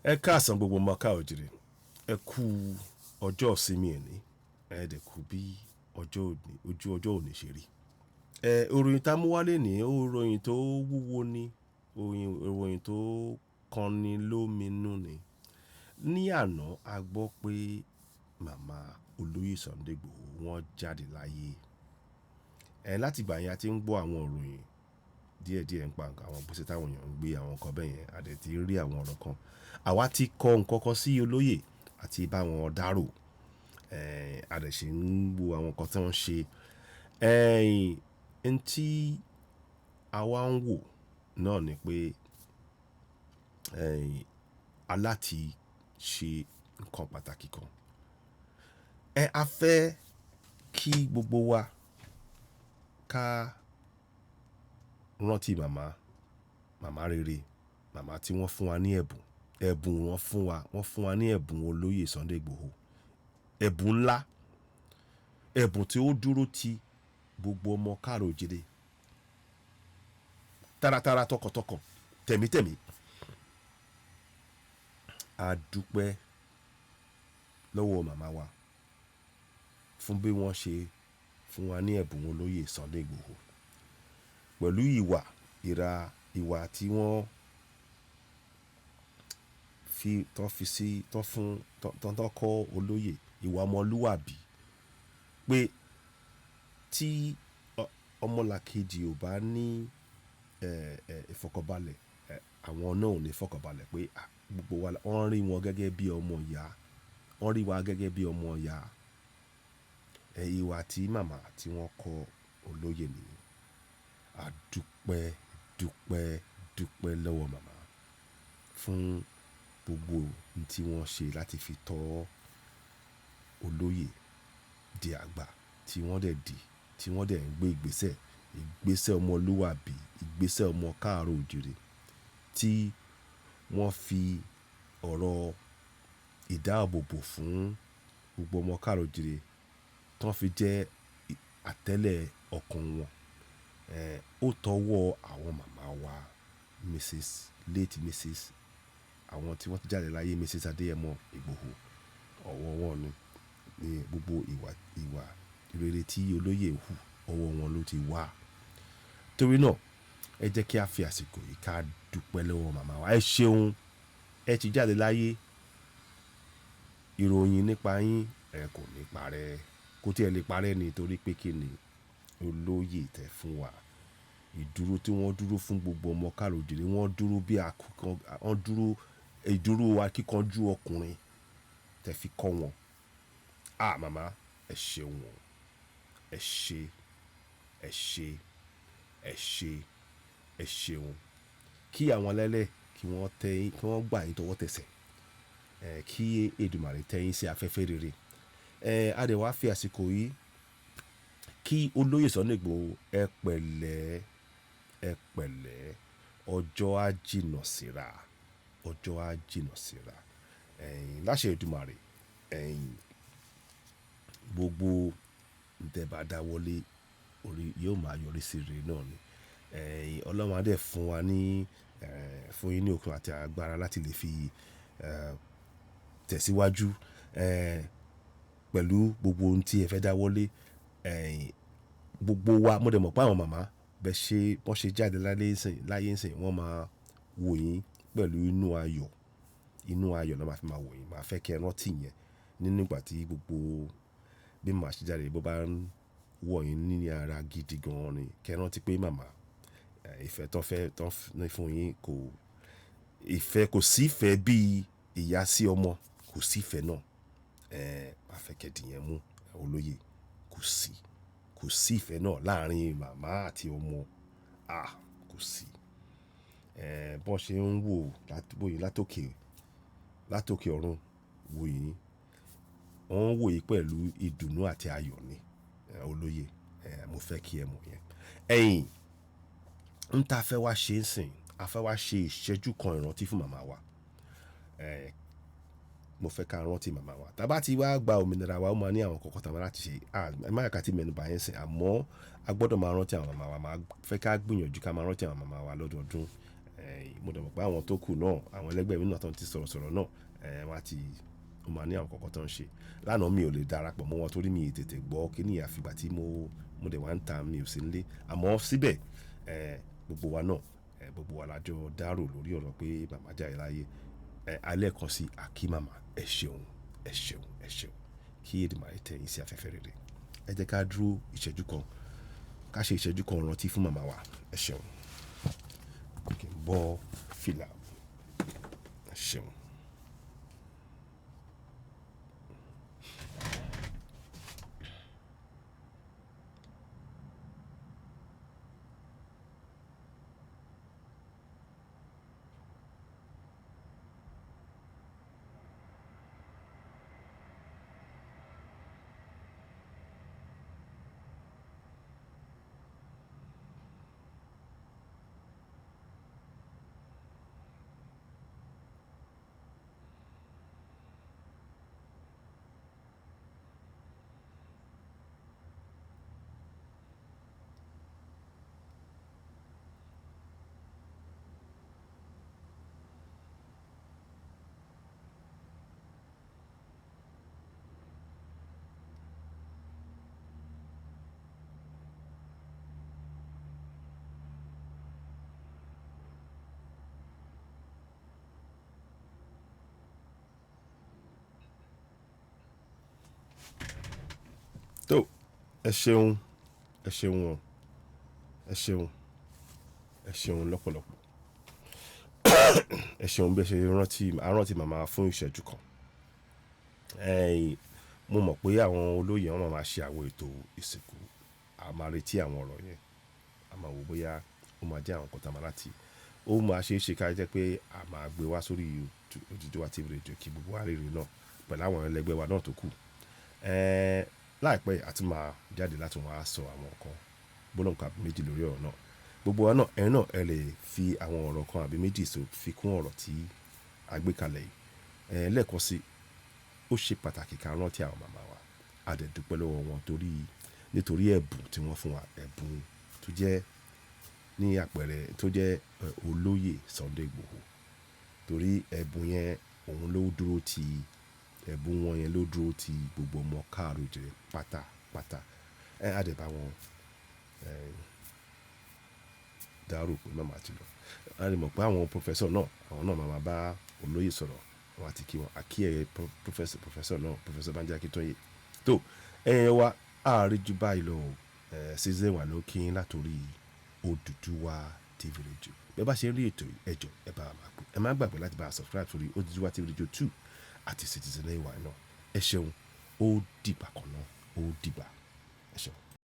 Ẹ káàsán gbogbo ọmọ káòjìrì. Ẹ kú ọjọ́ ìsinmi ẹ̀ní. Ẹ dẹ̀ kú bí ojú ọjọ́ òní ṣe rí. Ìròyìn tá mú wálé ní ìròyìn tó wúwo ni, ìròyìn tó kọni lóminú ni. Ní àná a gbọ́ pé màmá Oloye Sunday Igboho wọ́n jáde láyé. Láti ìgbà yẹn a ti ń gbọ́ àwọn ìròyìn díẹ̀díẹ̀ ń pa àwọn gbèsè táwọn èèyàn ń gbé àwọn nǹkan bẹ́ẹ̀ yẹn. A dẹ̀ ti rí àwọn ọ̀rọ̀ kan. Àwa ti kọ nǹkan kan sí olóyè àti bá wọn dárò. A dẹ̀ ṣe ń wo àwọn nǹkan tí wọ́n ṣe. N tí àwa ń wò náà ni pé aláti ṣe nǹkan pàtàkì kan. A fẹ́ kí gbogbo wa ká rántí màmá rere, màmá tí wọ́n fún wa ní ẹ̀bùn wọ́n fún wa ní ẹ̀bùn Oloye Sunday Igboho. Ẹ̀bùn ńlá, ẹ̀bùn tí ó dúró ti gbogbo ọmọ káàrọ̀ oòjíire táratára tọkàntọkàn tẹ̀mítẹ̀mí. A dúpẹ́ lọ́wọ́ màmá wa fún bí wọ́n ṣe fún wa ní ẹ̀bùn Oloye Sunday Igboho. Pẹ̀lú ìwà tí wọ́n tán kọ́ olóyè, ìwà ọmọlúwàbí, pé tí ọmọlàkejì ò bá ní ìfọ̀kànbalẹ̀, àwọn náà ò ní ìfọ̀kànbalẹ̀, pé gbogbo wa wọ́n rí wọn gẹ́gẹ́ bí ọmọ ìyá, wọ́n rí wa gẹ́gẹ́ bí ọmọ ìyá. Ìwà tí màmá tí wọ́n kọ́ olóyè nìyí. A dúpẹ́ lọ́wọ́ màmá fún gbogbo ohun tí wọ́n ṣe láti fi tọ́ olóyè di àgbà tí wọ́n dẹ̀ ń gbé ìgbésẹ̀ ọmọlúwàbí, ìgbésẹ̀ ọmọ káàrọ̀ oòjíire, tí wọ́n fi ọ̀rọ̀ ìdáàbòbò fún gbogbo ọmọ káàrọ̀ oòjíire tán fi jẹ́ àtẹ́lẹ̀ ọkàn wọn. Ó tọwọ́ àwọn màmá wa late Mrs. àwọn tí wọ́n ti jáde láyé, Mrs. Adeyemo Igboho. Ọwọ́ wọn ni gbogbo ìwà rere tí olóyè hù, ọwọ́ wọn ló ti wá. Torí náà ẹ jẹ́ kí a fi àsìkò yìí ká dúpẹ́ lọ́wọ́ màmá wa. Ẹ ṣeun, ẹ ti jáde láyé. Ìròyìn nípa yín kò ní parẹ́, kò tí ẹ lè parẹ́ ni, torí pé kí ni olóyè tẹ́ fún wa. Ìdúró tí wọ́n dúró fún gbogbo ọmọ káàrọ̀ oòjíire, wọ́n dúró bí ìdúró akíkanjú ọkùnrin tẹ́ fi kọ́ wọn. Màmá ẹ ṣeun o, ẹ ṣeun. Kí àwọn alẹ́lẹ̀ kí wọ́n gbà yín tọwọ́ tẹsẹ̀. Kí Èdùmàrè tẹ́ yín sí afẹ́fẹ́ rere. A dẹ̀ wá fi àsìkò yìí kí Oloye Sunday Igboho ẹ pẹ̀lẹ́, ọjọ́ á jìnnà síra. Láṣẹ Èdùmàrè, gbogbo ntẹ́ bá dáwọ́lé orí yóò máa yọrí sí rere náà ni. Ọlọ́run á dẹ̀ fún yín ní okun àti agbára láti lè fi tẹ̀síwájú pẹ̀lú gbogbo ohun tí ẹ fẹ́ dáwọ́lé. Gbogbo wa, mo dẹ̀ mọ̀ pé àwọn màmá wọ́n ṣe jáde láyé ńsìn, wọ́n máa wò yín pẹ̀lú inú ayọ̀ náà máa fi máa wò yín. Màá fẹ́ kí ẹ rántí yẹn nínú ìgbà tí gbogbo bí màá ṣe jáde, bó bá ń wọ̀ yín ní ara gidi gan ni, kí ẹ rántí pé màmá, ìfẹ́ tán ní fún yín kò sí ìfẹ́ bí ìyá sí ọmọ, kò sí ìfẹ́ náà. Màá fẹ́ kẹ́ dìyẹn mú olóyè, kò sí ìfẹ́ náà láàrin màmá àti ọmọ. Kò sí. Bọ́n ṣe ń wò yín látòkè ọ̀run wò yín, wọ́n ń wò yín pẹ̀lú ìdùnnú àti ayọ̀ ni. Olóyè, mo fẹ́ kí ẹ mọ̀ yẹn. N ta fẹ́ wá ṣe ń sìn, a fẹ́ wá ṣe ìṣẹ́jú kan ìrántí fún màmá wa. Mo fẹ́ ká rántí màmá wa. Tá bá ti wá gba òmìnira wa, ó máa ní àwọn kọ̀ọ̀kan tá a máa láti ṣe. Ẹ má yà ká tí mẹ́nu bà yẹn sìn, àmọ́ a gbọ́dọ̀ máa rántí àwọn màmá wa. Màá fẹ́ ká gbìyànjú ká máa rántí àwọn màmá wa lọ́dọọdún. mo dẹ̀ mọ̀ pé àwọn tó kù náà àwọn ẹlẹgbẹ́ mi náà tó ti sọ̀rọ̀ náà wọ́n á ti ó máa ní àwọn kọ̀ọ̀kan tó ń ṣe. Lánàá mi ò lè darapọ̀ mọ́ wọn torí mi tètè gbọ́ kíní àfìgbà tí mo dẹ̀ wá ń ta mi ò sí nílé. Àmọ́ síbẹ̀ gbogbo wa náà gbogbo wa lájọ dárò lórí ọ̀rọ̀ pé màmá jáde láyé. Alẹ́ kan sí àkí màmá ẹ ṣeun ẹ ṣeun ẹ ṣeun kí Èdùmàrè tẹ́ yín sí afẹ́fẹ́ rere. Ẹ jẹ́ ká dúró ìṣẹ́jú kan ká ṣe ìṣẹ́jú kan rántí fún màmá wa ẹ ṣeun. Kí n bọ́ fìlà ẹ ṣeun. tó ẹ ṣeun ẹ ṣeun o ẹ ṣeun ẹ ṣeun lọ́pọ̀lọpọ̀ ẹ ṣeun bí ẹ ṣe rántí màmá fún ìṣẹ́jú kan. Mo mọ̀ pé àwọn olóyè wọn máa ṣe àwọn ètò ìsìnkú a máa retí àwọn ọ̀rọ̀ yẹn a máa wò bóyá ó máa jẹ́ àwọn nǹkan tá a máa láti ó máa ṣe é ṣe ká jẹ́ pé a máa gbé wá sórí Oduduwa TV rédíò kí gbogbo wa rere náà pẹ̀lú àwọn ẹlẹgbẹ́ wa náà tó kù. Láìpẹ́ àti máa jáde láti wọ́n á sọ àwọn nǹkan gbọ́dọ̀ nǹkan àbí méjì lórí ọ̀rọ̀ náà gbogbo wa náà ẹ̀yin náà ẹ lè fi àwọn ọ̀rọ̀ kan àbí méjì fi kún ọ̀rọ̀ tí a gbé kalẹ̀ yìí. Lẹ́ẹ̀kan sí ó ṣe pàtàkì ká rántí àwọn màmá wa a dẹ̀ dúpẹ́ lọ́wọ́ wọn nítorí ẹ̀bùn tí wọ́n fún wa ẹ̀bùn tó jẹ́ ní àpẹẹrẹ tó jẹ́ Olóyè Sunday Igboho torí ẹ̀bùn yẹn òun ló dúró ti ẹ̀bùn wọn yẹn ló dúró ti gbogbo ọmọ káàró jẹ pátápátá a dẹ̀ bá wọn dárò pé màmá ti lọ a lè mọ̀ pé àwọn pòfẹ́sọ̀ náà àwọn náà máa bá olóyè sọ̀rọ̀ wọn àti kí wọn àkí ẹ̀ pòfẹ́sọ̀ náà pòfẹ́sọ̀ Banji Akíntóyè tó wa àárín jù báyìí lọ season wà lókè látòrí Oduduwa TV rédíò bẹ́ẹ̀ bá ṣe ń rí ètò ẹjọ́ ẹ bá máa pè ẹ má gbàgbé láti bá a subscribe sórí Oduduwa TV rédíò 2 àti Citizen náà ẹ ṣeun ó dìgbà kan náà ó dìgbà.